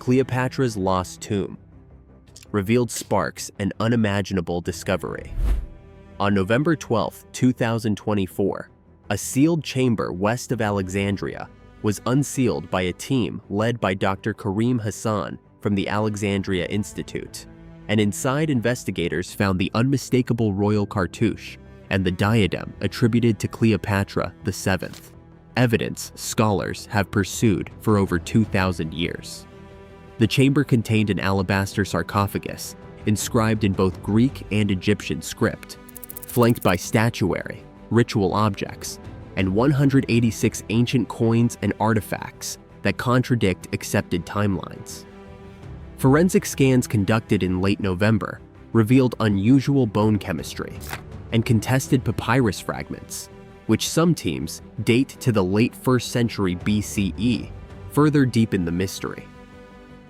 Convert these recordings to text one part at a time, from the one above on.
Cleopatra's Lost Tomb revealed sparks an unimaginable discovery. On November 12, 2024, a sealed chamber west of Alexandria was unsealed by a team led by Dr. Karim Hassan from the Alexandria Institute, and inside investigators found the unmistakable royal cartouche and the diadem attributed to Cleopatra VII, evidence scholars have pursued for over 2,000 years. The chamber contained an alabaster sarcophagus inscribed in both Greek and Egyptian script, flanked by statuary, ritual objects, and 186 ancient coins and artifacts that contradict accepted timelines. Forensic scans conducted in late November revealed unusual bone chemistry and contested papyrus fragments, which some teams date to the late 1st century BCE, further deepen the mystery.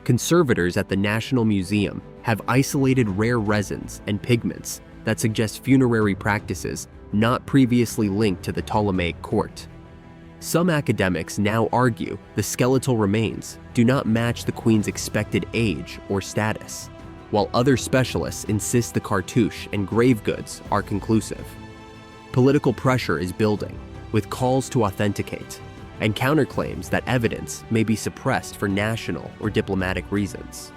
Conservators at the National Museum have isolated rare resins and pigments that suggest funerary practices not previously linked to the Ptolemaic court. Some academics now argue the skeletal remains do not match the queen's expected age or status, while other specialists insist the cartouche and grave goods are conclusive. Political pressure is building, with calls to authenticate, and counterclaims that evidence may be suppressed for national or diplomatic reasons.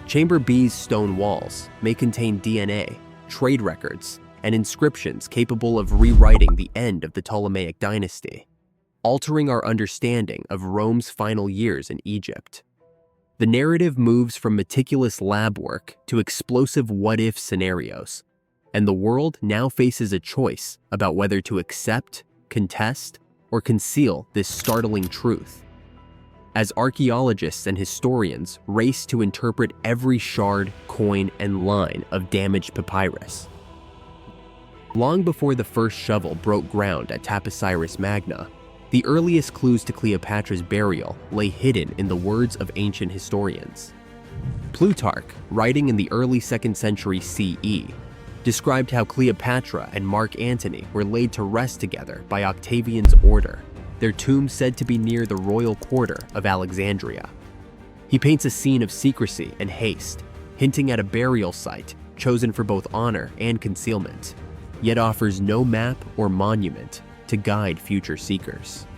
Chamber B's stone walls may contain DNA, trade records, and inscriptions capable of rewriting the end of the Ptolemaic dynasty, altering our understanding of Rome's final years in Egypt. The narrative moves from meticulous lab work to explosive what-if scenarios, and the world now faces a choice about whether to accept, contest, or conceal this startling truth. As archaeologists and historians race to interpret every shard, coin, and line of damaged papyrus. Long before the first shovel broke ground at Taposiris Magna, the earliest clues to Cleopatra's burial lay hidden in the words of ancient historians. Plutarch, writing in the early 2nd century CE, described how Cleopatra and Mark Antony were laid to rest together by Octavian's order, their tombs said to be near the royal quarter of Alexandria. He paints a scene of secrecy and haste, hinting at a burial site chosen for both honor and concealment, yet offers no map or monument to guide future seekers.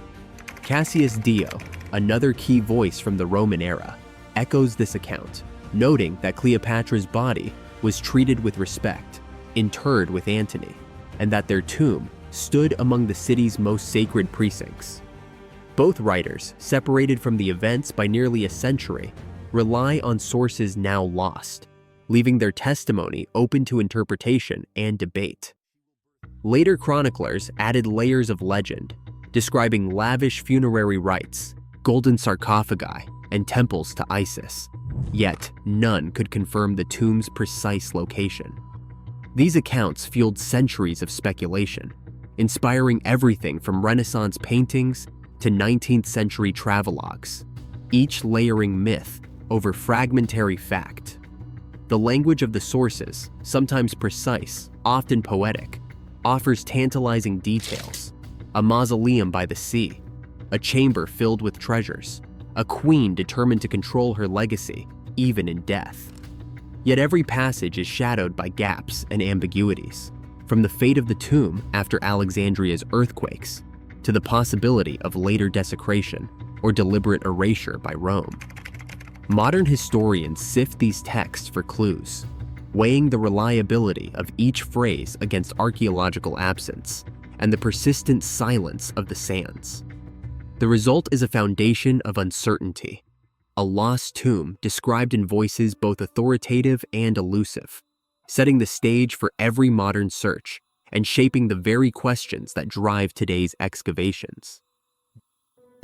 Cassius Dio, another key voice from the Roman era, echoes this account, noting that Cleopatra's body was treated with respect, interred with Antony, and that their tomb stood among the city's most sacred precincts. Both writers, separated from the events by nearly a century, rely on sources now lost, leaving their testimony open to interpretation and debate. Later chroniclers added layers of legend, describing lavish funerary rites, golden sarcophagi, and temples to Isis, yet none could confirm the tomb's precise location. These accounts fueled centuries of speculation, inspiring everything from Renaissance paintings to 19th century travelogues, each layering myth over fragmentary fact. The language of the sources, sometimes precise, often poetic, offers tantalizing details: a mausoleum by the sea, a chamber filled with treasures, a queen determined to control her legacy, even in death. Yet every passage is shadowed by gaps and ambiguities, from the fate of the tomb after Alexandria's earthquakes to the possibility of later desecration or deliberate erasure by Rome. Modern historians sift these texts for clues, weighing the reliability of each phrase against archaeological absence and the persistent silence of the sands. The result is a foundation of uncertainty, a lost tomb described in voices both authoritative and elusive, setting the stage for every modern search and shaping the very questions that drive today's excavations.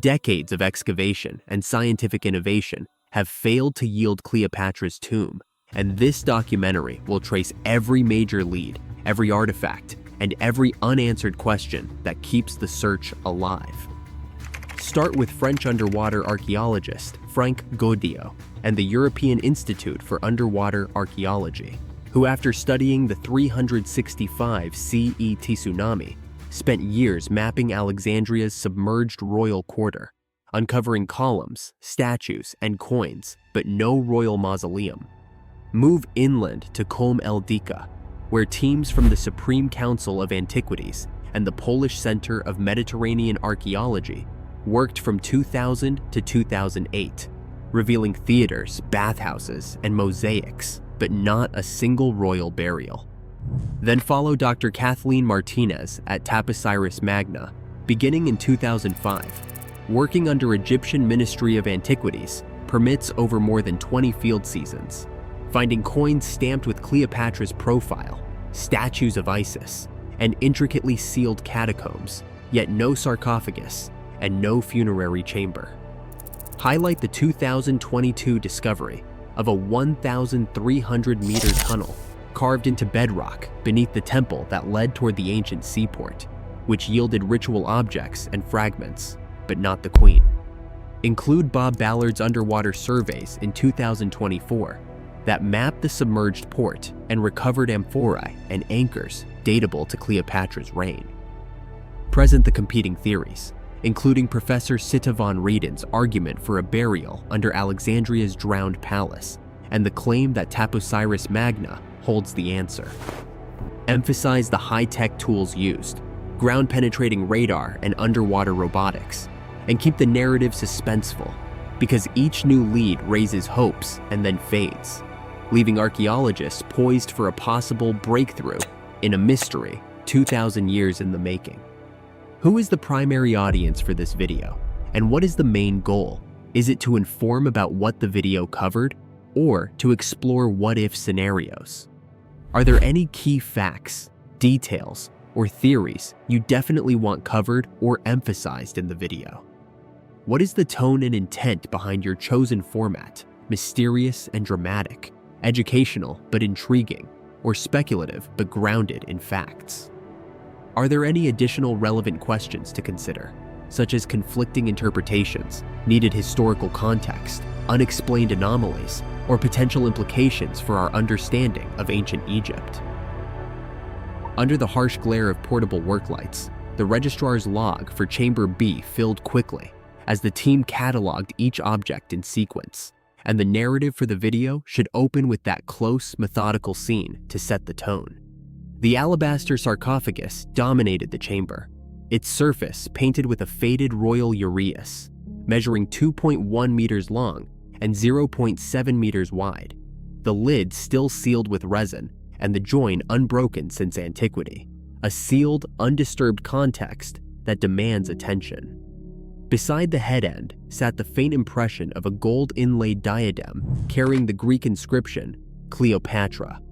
Decades of excavation and scientific innovation have failed to yield Cleopatra's tomb, and this documentary will trace every major lead, every artifact, and every unanswered question that keeps the search alive. Start with French underwater archaeologist Franck Goddio and the European Institute for Underwater Archaeology, who after studying the 365 CET tsunami, spent years mapping Alexandria's submerged royal quarter, uncovering columns, statues, and coins, but no royal mausoleum. Move inland to Colm el Dika, where teams from the Supreme Council of Antiquities and the Polish Center of Mediterranean Archaeology worked from 2000 to 2008, revealing theaters, bathhouses, and mosaics, but not a single royal burial. Then follow Dr. Kathleen Martinez at Taposiris Magna, beginning in 2005. Working under Egyptian Ministry of Antiquities permits over more than 20 field seasons, finding coins stamped with Cleopatra's profile, statues of Isis, and intricately sealed catacombs, yet no sarcophagus and no funerary chamber. Highlight the 2022 discovery of a 1,300-meter tunnel carved into bedrock beneath the temple that led toward the ancient seaport, which yielded ritual objects and fragments, but not the queen. Include Bob Ballard's underwater surveys in 2024 that mapped the submerged port and recovered amphorae and anchors datable to Cleopatra's reign. Present the competing theories, including Professor Sitta von Rieden's argument for a burial under Alexandria's drowned palace and the claim that Taposiris Magna holds the answer. Emphasize the high-tech tools used, ground-penetrating radar and underwater robotics, and keep the narrative suspenseful, because each new lead raises hopes and then fades, leaving archaeologists poised for a possible breakthrough in a mystery 2,000 years in the making. Who is the primary audience for this video, and what is the main goal? Is it to inform about what the video covered, or to explore what-if scenarios? Are there any key facts, details, or theories you definitely want covered or emphasized in the video? What is the tone and intent behind your chosen format? Mysterious and dramatic, educational but intriguing, or speculative but grounded in facts? Are there any additional relevant questions to consider, such as conflicting interpretations, needed historical context, unexplained anomalies, or potential implications for our understanding of ancient Egypt? Under the harsh glare of portable work lights, the registrar's log for Chamber B filled quickly as the team cataloged each object in sequence, and the narrative for the video should open with that close, methodical scene to set the tone. The alabaster sarcophagus dominated the chamber, its surface painted with a faded royal uraeus, measuring 2.1 meters long and 0.7 meters wide, the lid still sealed with resin and the join unbroken since antiquity, a sealed, undisturbed context that demands attention. Beside the head end sat the faint impression of a gold-inlaid diadem carrying the Greek inscription, Cleopatra,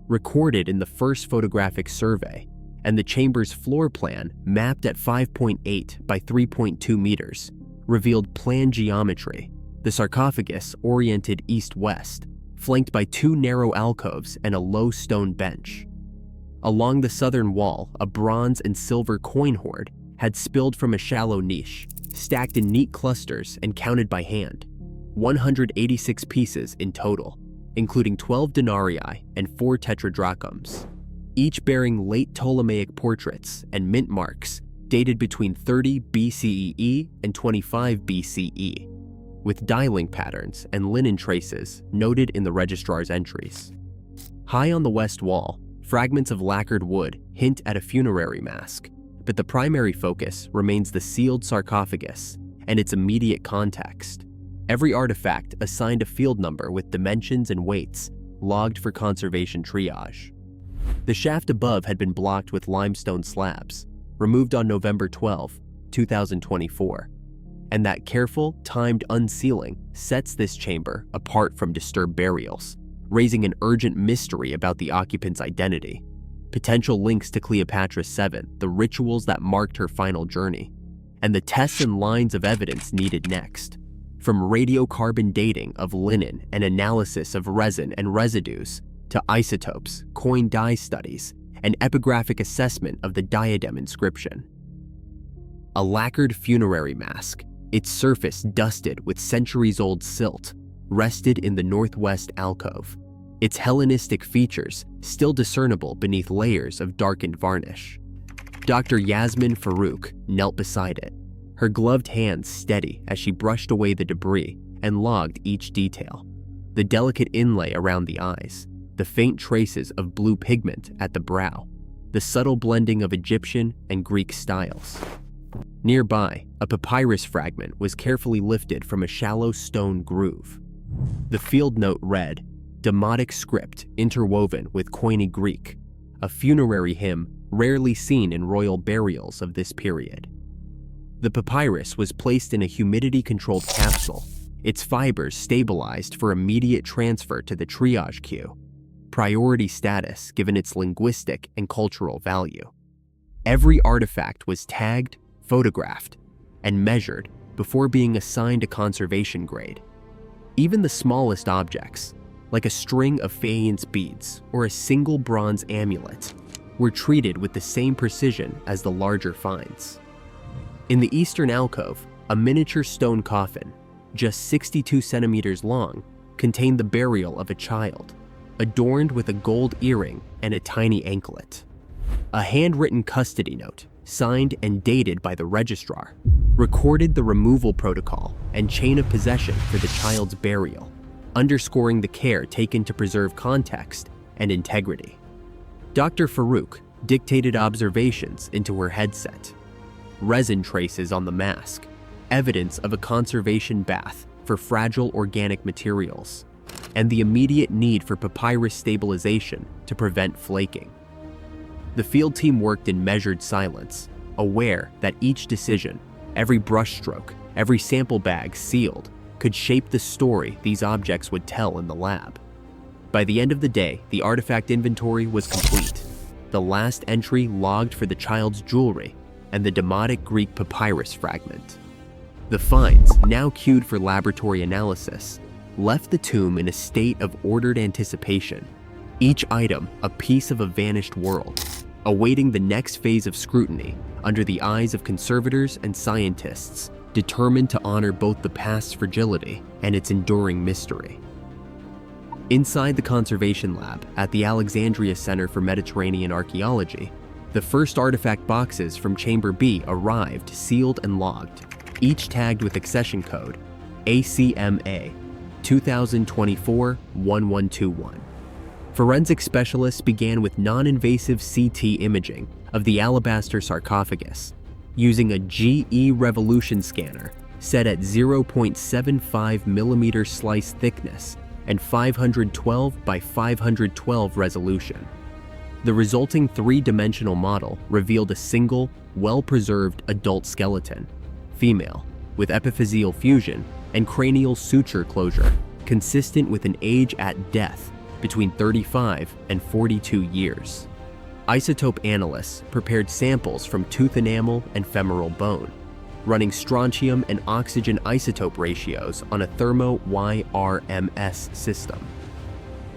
recorded in the first photographic survey, and the chamber's floor plan, mapped at 5.8 by 3.2 meters, revealed plan geometry, the sarcophagus oriented east-west, flanked by two narrow alcoves and a low stone bench. Along the southern wall, a bronze and silver coin hoard had spilled from a shallow niche, stacked in neat clusters and counted by hand, 186 pieces in total, including 12 denarii and 4 tetradrachms, each bearing late Ptolemaic portraits and mint marks dated between 30 BCE and 25 BCE, with dialing patterns and linen traces noted in the registrar's entries. High on the west wall, fragments of lacquered wood hint at a funerary mask, but the primary focus remains the sealed sarcophagus and its immediate context. Every artifact assigned a field number with dimensions and weights, logged for conservation triage. The shaft above had been blocked with limestone slabs, removed on November 12, 2024, and that careful, timed unsealing sets this chamber apart from disturbed burials, raising an urgent mystery about the occupant's identity, potential links to Cleopatra VII, the rituals that marked her final journey, and the tests and lines of evidence needed next, from radiocarbon dating of linen and analysis of resin and residues to isotopes, coin dye studies, and epigraphic assessment of the diadem inscription. A lacquered funerary mask, its surface dusted with centuries-old silt, rested in the northwest alcove, its Hellenistic features still discernible beneath layers of darkened varnish. Dr. Yasmin Farouk knelt beside it, her gloved hands steady as she brushed away the debris and logged each detail. The delicate inlay around the eyes, the faint traces of blue pigment at the brow, the subtle blending of Egyptian and Greek styles. Nearby, a papyrus fragment was carefully lifted from a shallow stone groove. The field note read, Demotic script interwoven with Koine Greek, a funerary hymn rarely seen in royal burials of this period. The papyrus was placed in a humidity-controlled capsule, its fibers stabilized for immediate transfer to the triage queue, priority status given its linguistic and cultural value. Every artifact was tagged, photographed, and measured before being assigned a conservation grade. Even the smallest objects, like a string of faience beads or a single bronze amulet, were treated with the same precision as the larger finds. In the eastern alcove, a miniature stone coffin, just 62 centimeters long, contained the burial of a child, adorned with a gold earring and a tiny anklet. A handwritten custody note, signed and dated by the registrar, recorded the removal protocol and chain of possession for the child's burial, underscoring the care taken to preserve context and integrity. Dr. Farouk dictated observations into her headset. Resin traces on the mask, evidence of a conservation bath for fragile organic materials, and the immediate need for papyrus stabilization to prevent flaking. The field team worked in measured silence, aware that each decision, every brushstroke, every sample bag sealed, could shape the story these objects would tell in the lab. By the end of the day, the artifact inventory was complete. The last entry logged for the child's jewelry and the Demotic Greek papyrus fragment. The finds, now queued for laboratory analysis, left the tomb in a state of ordered anticipation, each item a piece of a vanished world, awaiting the next phase of scrutiny under the eyes of conservators and scientists determined to honor both the past's fragility and its enduring mystery. Inside the conservation lab at the Alexandria Center for Mediterranean Archaeology, the first artifact boxes from Chamber B arrived sealed and logged, each tagged with accession code ACMA 2024-1121. Forensic specialists began with non-invasive CT imaging of the alabaster sarcophagus, using a GE Revolution scanner set at 0.75 millimeter slice thickness and 512 by 512 resolution. The resulting three-dimensional model revealed a single, well-preserved adult skeleton, female, with epiphyseal fusion and cranial suture closure, consistent with an age at death between 35 and 42 years. Isotope analysts prepared samples from tooth enamel and femoral bone, running strontium and oxygen isotope ratios on a thermo-YRMS system.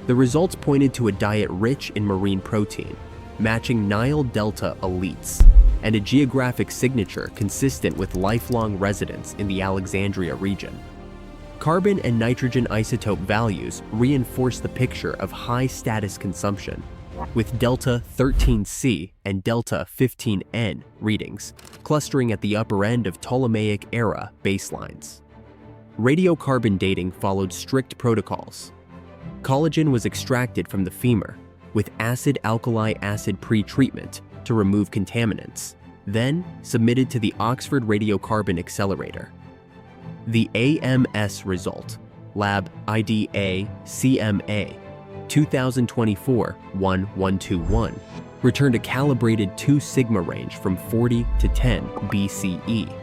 The results pointed to a diet rich in marine protein, matching Nile Delta elites, and a geographic signature consistent with lifelong residence in the Alexandria region. Carbon and nitrogen isotope values reinforce the picture of high-status consumption, with delta 13C and delta 15N readings clustering at the upper end of Ptolemaic era baselines. Radiocarbon dating followed strict protocols. Collagen was extracted from the femur with acid-alkali acid pre-treatment to remove contaminants, then submitted to the Oxford Radiocarbon Accelerator. The AMS result, Lab IDA CMA 2024-1121, returned a calibrated 2 sigma range from 40 to 10 BCE,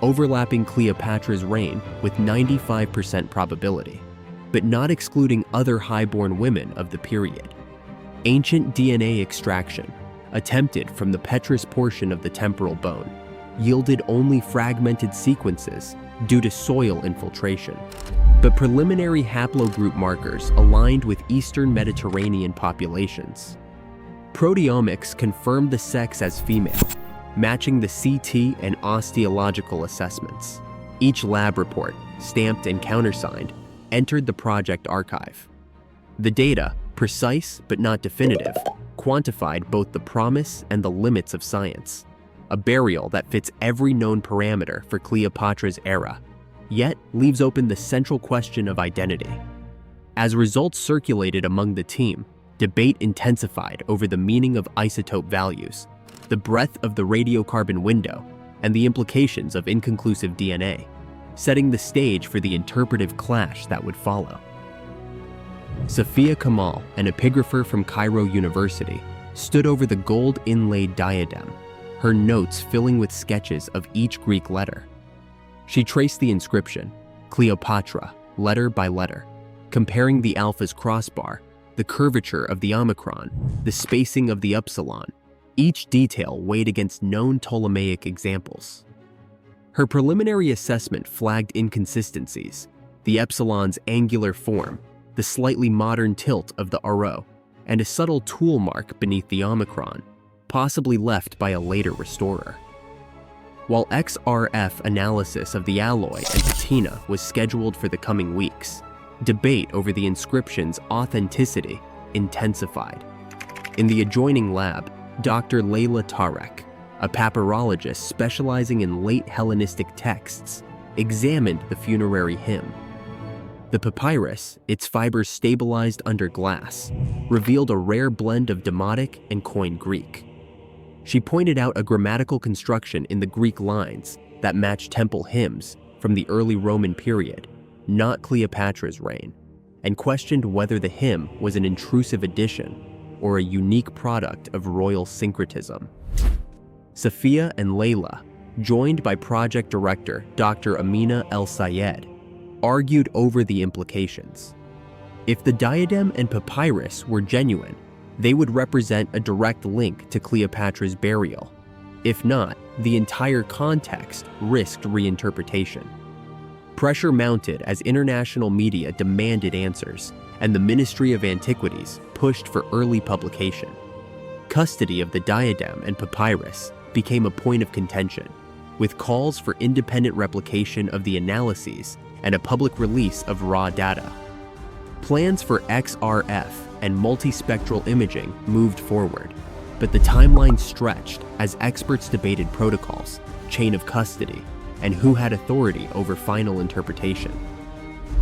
overlapping Cleopatra's reign with 95% probability, but not excluding other highborn women of the period. Ancient DNA extraction, attempted from the petrous portion of the temporal bone, yielded only fragmented sequences due to soil infiltration, but preliminary haplogroup markers aligned with Eastern Mediterranean populations. Proteomics confirmed the sex as female, matching the CT and osteological assessments. Each lab report, stamped and countersigned, entered the project archive. The data, precise but not definitive, quantified both the promise and the limits of science. a burial that fits every known parameter for Cleopatra's era, yet leaves open the central question of identity. As results circulated among the team, debate intensified over the meaning of isotope values, the breadth of the radiocarbon window, and the implications of inconclusive DNA, setting the stage for the interpretive clash that would follow. Sophia Kamal, an epigrapher from Cairo University, stood over the gold-inlaid diadem, her notes filling with sketches of each Greek letter. She traced the inscription, Cleopatra, letter by letter, comparing the alpha's crossbar, the curvature of the omicron, the spacing of the upsilon, each detail weighed against known Ptolemaic examples. Her preliminary assessment flagged inconsistencies, the epsilon's angular form, the slightly modern tilt of the rho, and a subtle tool mark beneath the omicron, possibly left by a later restorer. While XRF analysis of the alloy and patina was scheduled for the coming weeks, debate over the inscription's authenticity intensified. In the adjoining lab, Dr. Layla Tarek, a papyrologist specializing in late Hellenistic texts, examined the funerary hymn. The papyrus, its fibers stabilized under glass, revealed a rare blend of Demotic and Koine Greek. She pointed out a grammatical construction in the Greek lines that matched temple hymns from the early Roman period, not Cleopatra's reign, and questioned whether the hymn was an intrusive addition or a unique product of royal syncretism. Sophia and Layla, joined by project director Dr. Amina El-Sayed, argued over the implications. If the diadem and papyrus were genuine, they would represent a direct link to Cleopatra's burial. If not, the entire context risked reinterpretation. Pressure mounted as international media demanded answers, and the Ministry of Antiquities pushed for early publication. Custody of the diadem and papyrus became a point of contention, with calls for independent replication of the analyses and a public release of raw data. Plans for XRF and multispectral imaging moved forward, but the timeline stretched as experts debated protocols, chain of custody, and who had authority over final interpretation.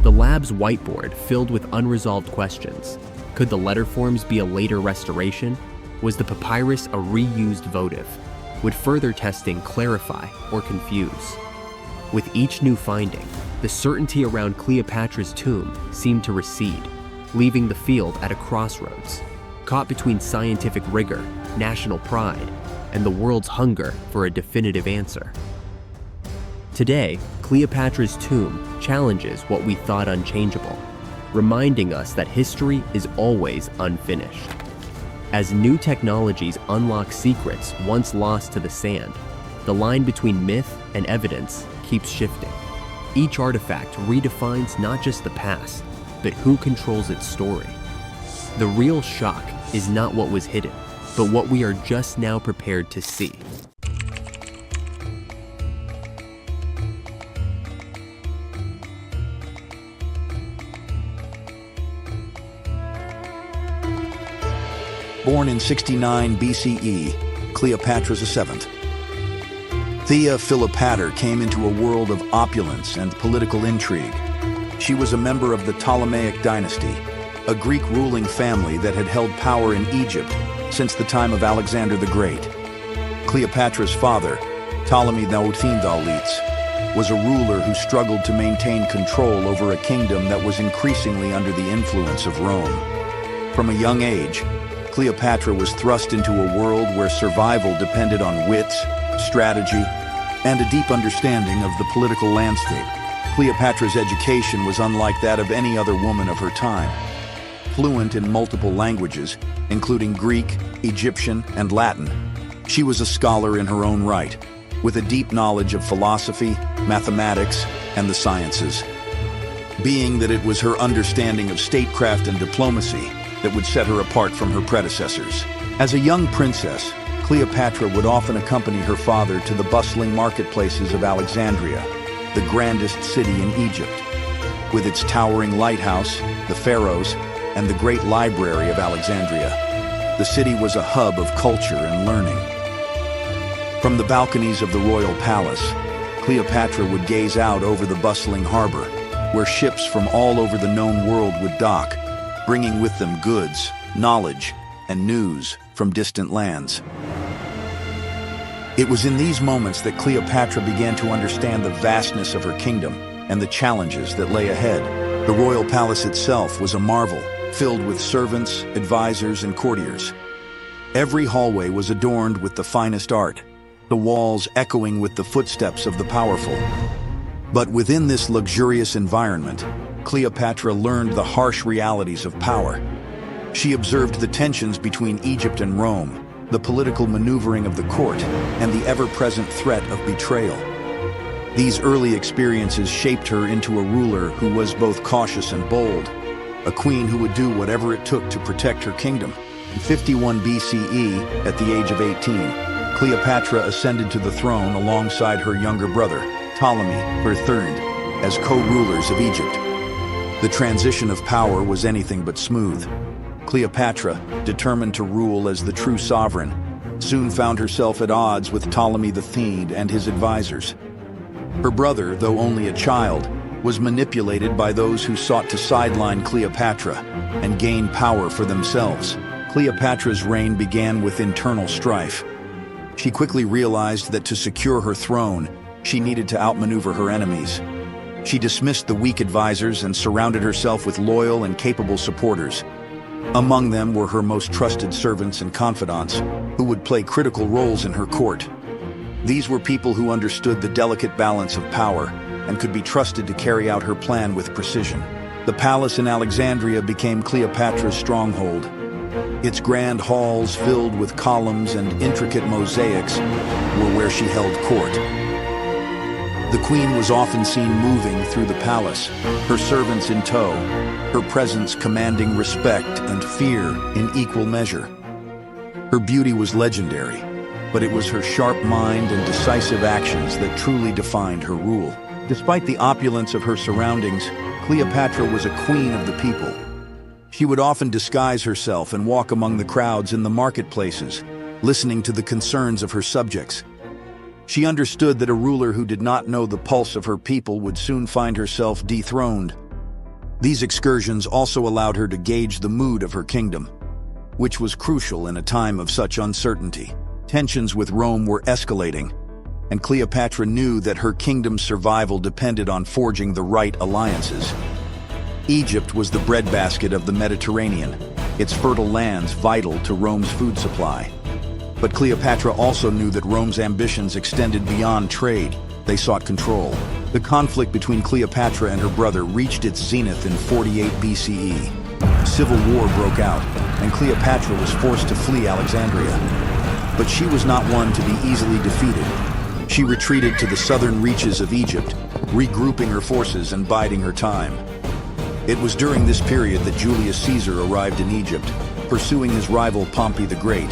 The lab's whiteboard filled with unresolved questions. Could the letter forms be a later restoration? Was the papyrus a reused votive? Would further testing clarify or confuse? With each new finding, the certainty around Cleopatra's tomb seemed to recede, leaving the field at a crossroads, caught between scientific rigor, national pride, and the world's hunger for a definitive answer. Today, Cleopatra's tomb challenges what we thought unchangeable, reminding us that history is always unfinished. As new technologies unlock secrets once lost to the sand, the line between myth and evidence keeps shifting. Each artifact redefines not just the past, but who controls its story. The real shock is not what was hidden, but what we are just now prepared to see. Born in 69 BCE, Cleopatra VII. Thea Philopater came into a world of opulence and political intrigue. She was a member of the Ptolemaic dynasty, a Greek ruling family that had held power in Egypt since the time of Alexander the Great. Cleopatra's father, Ptolemy Nauthindaulits, was a ruler who struggled to maintain control over a kingdom that was increasingly under the influence of Rome. From a young age, Cleopatra was thrust into a world where survival depended on wit, strategy, and a deep understanding of the political landscape. Cleopatra's education was unlike that of any other woman of her time. Fluent in multiple languages, including Greek, Egyptian, and Latin, she was a scholar in her own right, with a deep knowledge of philosophy, mathematics, and the sciences. Being that it was her understanding of statecraft and diplomacy that would set her apart from her predecessors. As a young princess, Cleopatra would often accompany her father to the bustling marketplaces of Alexandria, the grandest city in Egypt. With its towering lighthouse, the pharaohs, and the great library of Alexandria, the city was a hub of culture and learning. From the balconies of the royal palace, Cleopatra would gaze out over the bustling harbor, where ships from all over the known world would dock, bringing with them goods, knowledge, and news from distant lands. It was in these moments that Cleopatra began to understand the vastness of her kingdom and the challenges that lay ahead. The royal palace itself was a marvel, filled with servants, advisors, and courtiers. Every hallway was adorned with the finest art, the walls echoing with the footsteps of the powerful. But within this luxurious environment, Cleopatra learned the harsh realities of power. She observed the tensions between Egypt and Rome, the political maneuvering of the court, and the ever-present threat of betrayal. These early experiences shaped her into a ruler who was both cautious and bold, a queen who would do whatever it took to protect her kingdom. In 51 BCE, at the age of 18, Cleopatra ascended to the throne alongside her younger brother, Ptolemy III, as co-rulers of Egypt. The transition of power was anything but smooth. Cleopatra, determined to rule as the true sovereign, soon found herself at odds with Ptolemy III and his advisors. Her brother, though only a child, was manipulated by those who sought to sideline Cleopatra and gain power for themselves. Cleopatra's reign began with internal strife. She quickly realized that to secure her throne, she needed to outmaneuver her enemies. She dismissed the weak advisors and surrounded herself with loyal and capable supporters. Among them were her most trusted servants and confidants, who would play critical roles in her court. These were people who understood the delicate balance of power and could be trusted to carry out her plan with precision. The palace in Alexandria became Cleopatra's stronghold. Its grand halls, filled with columns and intricate mosaics, were where she held court. The queen was often seen moving through the palace, her servants in tow, her presence commanding respect and fear in equal measure. Her beauty was legendary, but it was her sharp mind and decisive actions that truly defined her rule. Despite the opulence of her surroundings, Cleopatra was a queen of the people. She would often disguise herself and walk among the crowds in the marketplaces, listening to the concerns of her subjects. She understood that a ruler who did not know the pulse of her people would soon find herself dethroned. These excursions also allowed her to gauge the mood of her kingdom, which was crucial in a time of such uncertainty. Tensions with Rome were escalating, and Cleopatra knew that her kingdom's survival depended on forging the right alliances. Egypt was the breadbasket of the Mediterranean, its fertile lands vital to Rome's food supply. But Cleopatra also knew that Rome's ambitions extended beyond trade. They sought control. The conflict between Cleopatra and her brother reached its zenith in 48 BCE. Civil war broke out, and Cleopatra was forced to flee Alexandria. But she was not one to be easily defeated. She retreated to the southern reaches of Egypt, regrouping her forces and biding her time. It was during this period that Julius Caesar arrived in Egypt, pursuing his rival Pompey the Great,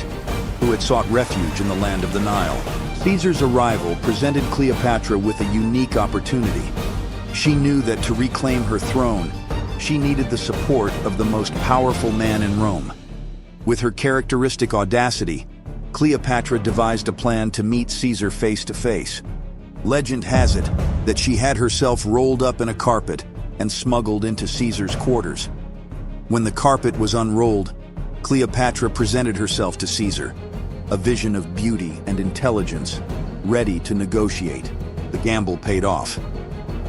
who had sought refuge in the land of the Nile. Caesar's arrival presented Cleopatra with a unique opportunity. She knew that to reclaim her throne, she needed the support of the most powerful man in Rome. With her characteristic audacity, Cleopatra devised a plan to meet Caesar face to face. Legend has it that she had herself rolled up in a carpet and smuggled into Caesar's quarters. When the carpet was unrolled, Cleopatra presented herself to Caesar, a vision of beauty and intelligence, ready to negotiate. The gamble paid off.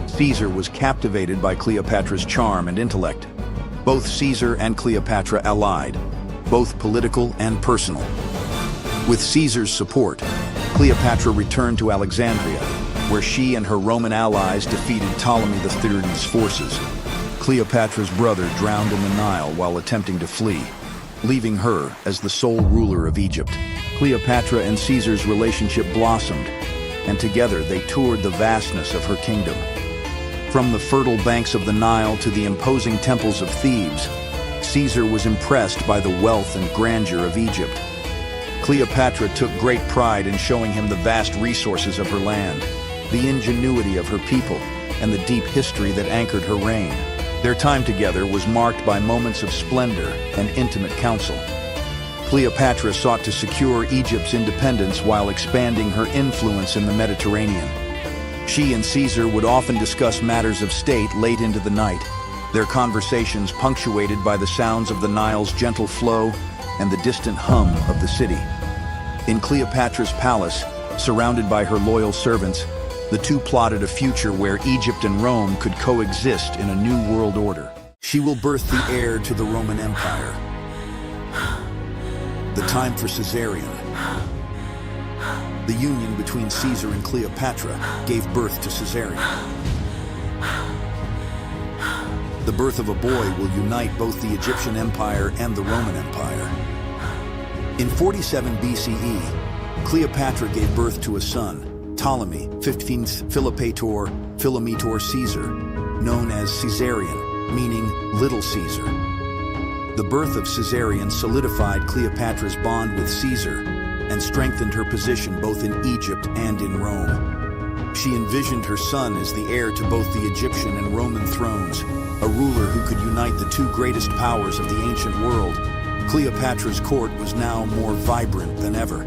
Caesar was captivated by Cleopatra's charm and intellect. Both Caesar and Cleopatra allied, both political and personal. With Caesar's support, Cleopatra returned to Alexandria, where she and her Roman allies defeated Ptolemy III's forces. Cleopatra's brother drowned in the Nile while attempting to flee, leaving her as the sole ruler of Egypt. Cleopatra and Caesar's relationship blossomed, and together they toured the vastness of her kingdom. From the fertile banks of the Nile to the imposing temples of Thebes, Caesar was impressed by the wealth and grandeur of Egypt. Cleopatra took great pride in showing him the vast resources of her land, the ingenuity of her people, and the deep history that anchored her reign. Their time together was marked by moments of splendor and intimate counsel. Cleopatra sought to secure Egypt's independence while expanding her influence in the Mediterranean. She and Caesar would often discuss matters of state late into the night, their conversations punctuated by the sounds of the Nile's gentle flow and the distant hum of the city. In Cleopatra's palace, surrounded by her loyal servants, the two plotted a future where Egypt and Rome could coexist in a new world order. She will birth the heir to the Roman Empire. The time for Caesarion. The union between Caesar and Cleopatra gave birth to Caesarion. The birth of a boy will unite both the Egyptian Empire and the Roman Empire. In 47 BCE, Cleopatra gave birth to a son, Ptolemy, 15th Philometor Caesar, known as Caesarion, meaning Little Caesar. The birth of Caesarion solidified Cleopatra's bond with Caesar and strengthened her position both in Egypt and in Rome. She envisioned her son as the heir to both the Egyptian and Roman thrones, a ruler who could unite the two greatest powers of the ancient world. Cleopatra's court was now more vibrant than ever.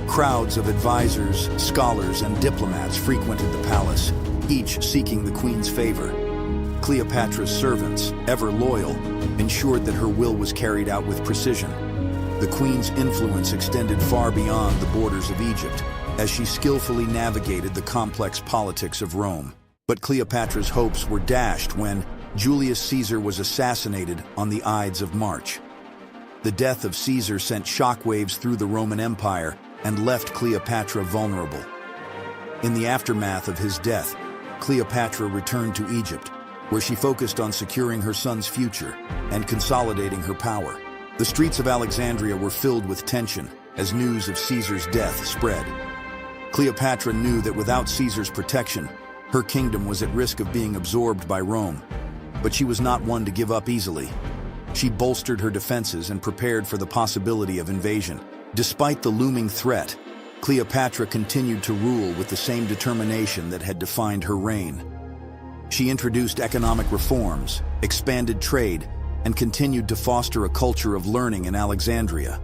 Crowds of advisors, scholars, and diplomats frequented the palace, each seeking the queen's favor. Cleopatra's servants, ever loyal, ensured that her will was carried out with precision. The queen's influence extended far beyond the borders of Egypt, as she skillfully navigated the complex politics of Rome. But Cleopatra's hopes were dashed when Julius Caesar was assassinated on the Ides of March. The death of Caesar sent shockwaves through the Roman Empire and left Cleopatra vulnerable. In the aftermath of his death, Cleopatra returned to Egypt, where she focused on securing her son's future and consolidating her power. The streets of Alexandria were filled with tension as news of Caesar's death spread. Cleopatra knew that without Caesar's protection, her kingdom was at risk of being absorbed by Rome. But she was not one to give up easily. She bolstered her defenses and prepared for the possibility of invasion. Despite the looming threat, Cleopatra continued to rule with the same determination that had defined her reign. She introduced economic reforms, expanded trade, and continued to foster a culture of learning in Alexandria.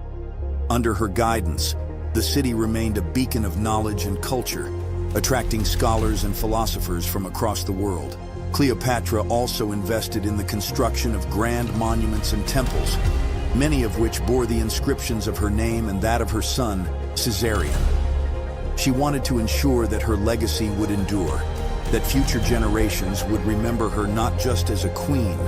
Under her guidance, the city remained a beacon of knowledge and culture, attracting scholars and philosophers from across the world. Cleopatra also invested in the construction of grand monuments and temples, many of which bore the inscriptions of her name and that of her son, Caesarion. She wanted to ensure that her legacy would endure, that future generations would remember her not just as a queen,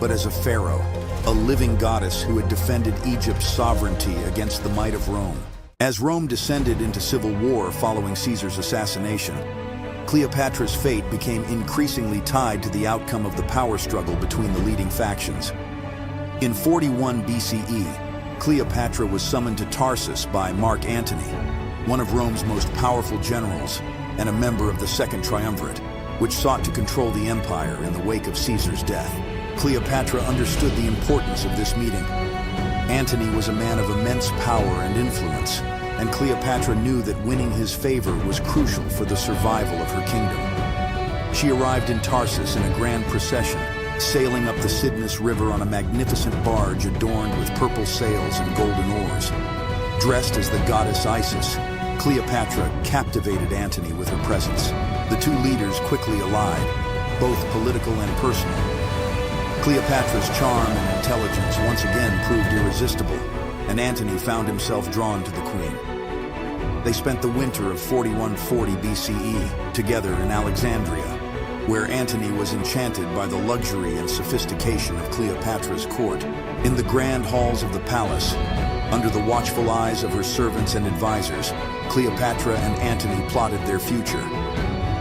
but as a pharaoh, a living goddess who had defended Egypt's sovereignty against the might of Rome. As Rome descended into civil war following Caesar's assassination, Cleopatra's fate became increasingly tied to the outcome of the power struggle between the leading factions. In 41 BCE, Cleopatra was summoned to Tarsus by Mark Antony, one of Rome's most powerful generals and a member of the Second Triumvirate, which sought to control the empire in the wake of Caesar's death. Cleopatra understood the importance of this meeting. Antony was a man of immense power and influence, and Cleopatra knew that winning his favor was crucial for the survival of her kingdom. She arrived in Tarsus in a grand procession, sailing up the Cydnus River on a magnificent barge adorned with purple sails and golden oars. Dressed as the goddess Isis, Cleopatra captivated Antony with her presence. The two leaders quickly allied, both political and personal. Cleopatra's charm and intelligence once again proved irresistible, and Antony found himself drawn to the queen. They spent the winter of 4140 BCE together in Alexandria, where Antony was enchanted by the luxury and sophistication of Cleopatra's court. In the grand halls of the palace, under the watchful eyes of her servants and advisors, Cleopatra and Antony plotted their future.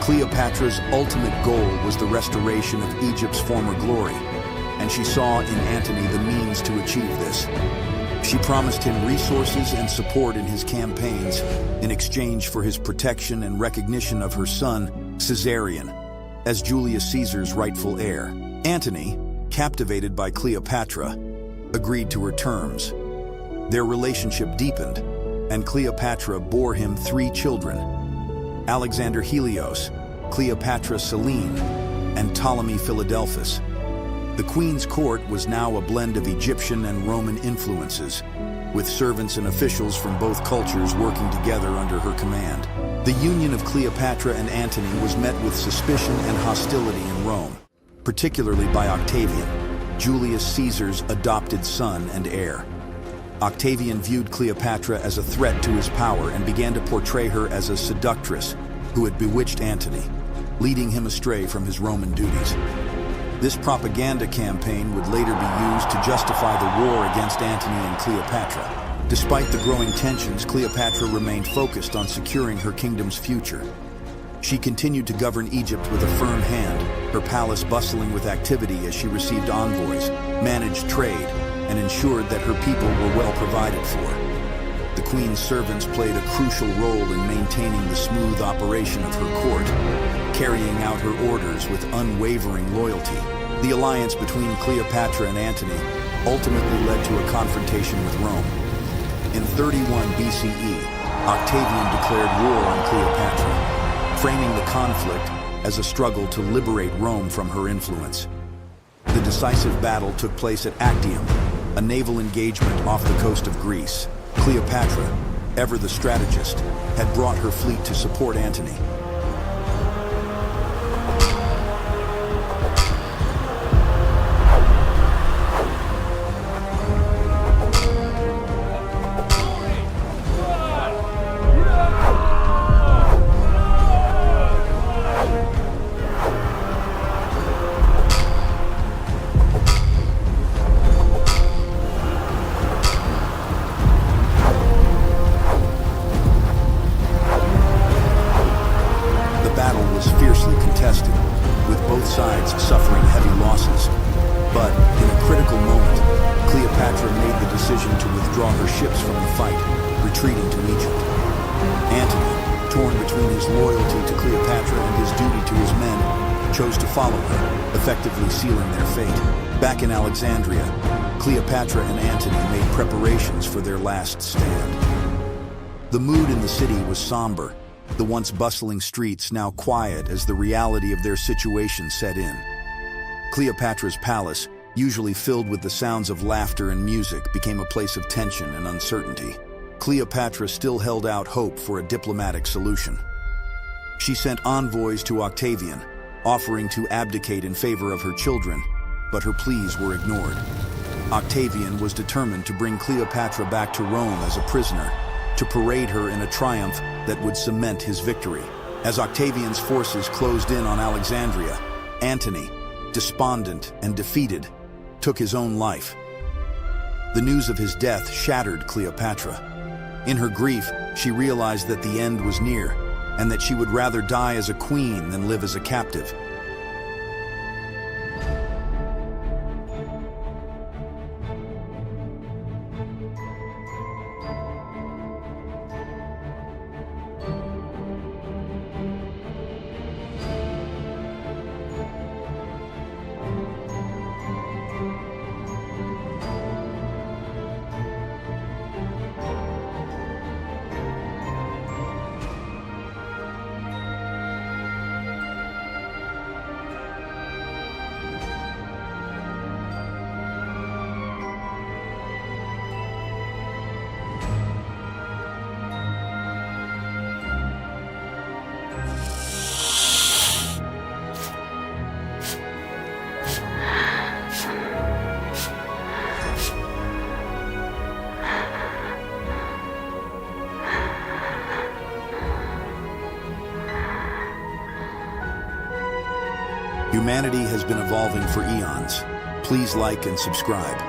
Cleopatra's ultimate goal was the restoration of Egypt's former glory, and she saw in Antony the means to achieve this. She promised him resources and support in his campaigns in exchange for his protection and recognition of her son, Caesarion, as Julius Caesar's rightful heir. Antony, captivated by Cleopatra, agreed to her terms. Their relationship deepened, and Cleopatra bore him 3 children: Alexander Helios, Cleopatra Selene, and Ptolemy Philadelphus. The queen's court was now a blend of Egyptian and Roman influences, with servants and officials from both cultures working together under her command. The union of Cleopatra and Antony was met with suspicion and hostility in Rome, particularly by Octavian, Julius Caesar's adopted son and heir. Octavian viewed Cleopatra as a threat to his power and began to portray her as a seductress who had bewitched Antony, leading him astray from his Roman duties. This propaganda campaign would later be used to justify the war against Antony and Cleopatra. Despite the growing tensions, Cleopatra remained focused on securing her kingdom's future. She continued to govern Egypt with a firm hand, her palace bustling with activity as she received envoys, managed trade, and ensured that her people were well provided for. The queen's servants played a crucial role in maintaining the smooth operation of her court, carrying out her orders with unwavering loyalty. The alliance between Cleopatra and Antony ultimately led to a confrontation with Rome. In 31 BCE, Octavian declared war on Cleopatra, framing the conflict as a struggle to liberate Rome from her influence. The decisive battle took place at Actium, a naval engagement off the coast of Greece. Cleopatra, ever the strategist, had brought her fleet to support Antony. Suffering heavy losses. But in a critical moment, Cleopatra made the decision to withdraw her ships from the fight, retreating to Egypt. Antony, torn between his loyalty to Cleopatra and his duty to his men, chose to follow her, effectively sealing their fate. Back in Alexandria, Cleopatra and Antony made preparations for their last stand. The mood in the city was somber, the once bustling streets now quiet as the reality of their situation set in. Cleopatra's palace, usually filled with the sounds of laughter and music, became a place of tension and uncertainty. Cleopatra still held out hope for a diplomatic solution. She sent envoys to Octavian, offering to abdicate in favor of her children, but her pleas were ignored. Octavian was determined to bring Cleopatra back to Rome as a prisoner, to parade her in a triumph that would cement his victory. As Octavian's forces closed in on Alexandria, Antony, despondent and defeated, took his own life. The news of his death shattered Cleopatra. In her grief, she realized that the end was near, and that she would rather die as a queen than live as a captive. Humanity has been evolving for eons. Please like and subscribe.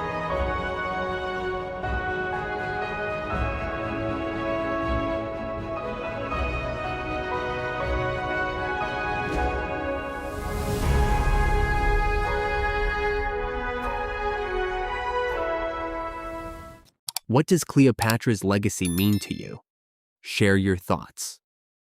What does Cleopatra's legacy mean to you? Share your thoughts.